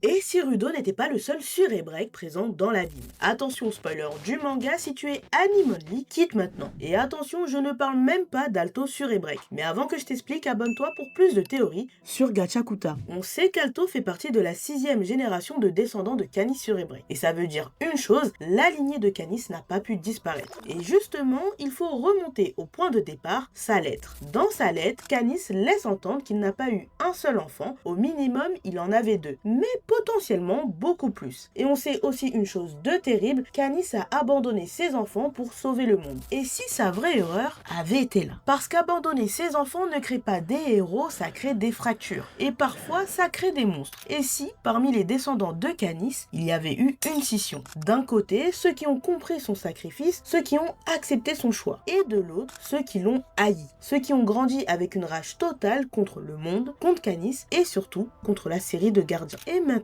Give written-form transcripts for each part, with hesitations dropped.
Et si Rudo n'était pas le seul Surebrek présent dans l'abîme. Attention spoiler du manga, si tu es Anime Only, quitte maintenant. Et attention, je ne parle même pas d'Alto Surebrek. Mais avant que je t'explique, abonne-toi pour plus de théories sur Gachakuta. On sait qu'Alto fait partie de la 6e génération de descendants de Canis Surebrek. Et ça veut dire une chose, la lignée de Canis n'a pas pu disparaître. Et justement, il faut remonter au point de départ, sa lettre. Dans sa lettre, Canis laisse entendre qu'il n'a pas eu un seul enfant, au minimum il en avait 2. Mais potentiellement beaucoup plus. Et on sait aussi une chose de terrible, Canis a abandonné ses enfants pour sauver le monde. Et si sa vraie erreur avait été là? Parce qu'abandonner ses enfants ne crée pas des héros, ça crée des fractures. Et parfois, ça crée des monstres. Et si, parmi les descendants de Canis, il y avait eu une scission? D'un côté, ceux qui ont compris son sacrifice, ceux qui ont accepté son choix. Et de l'autre, ceux qui l'ont haï. Ceux qui ont grandi avec une rage totale contre le monde, contre Canis et surtout contre la série de gardiens. Et maintenant,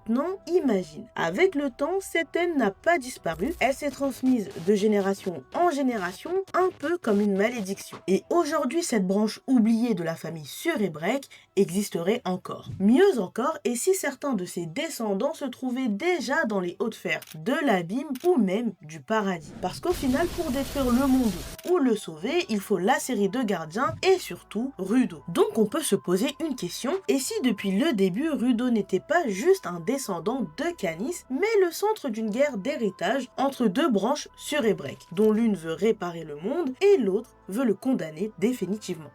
imagine, avec le temps, cette haine n'a pas disparu, elle s'est transmise de génération en génération, un peu comme une malédiction. Et aujourd'hui, cette branche oubliée de la famille Surebrek existerait encore. Mieux encore, et si certains de ses descendants se trouvaient déjà dans les hautes sphères de l'abîme ou même du paradis. Parce qu'au final, pour détruire le monde ou le sauver, il faut la série de gardiens et surtout Rudo. Donc on peut se poser une question, et si depuis le début, Rudo n'était pas juste un descendant de Canis, mais le centre d'une guerre d'héritage entre deux branches Surebrek, dont l'une veut réparer le monde et l'autre veut le condamner définitivement.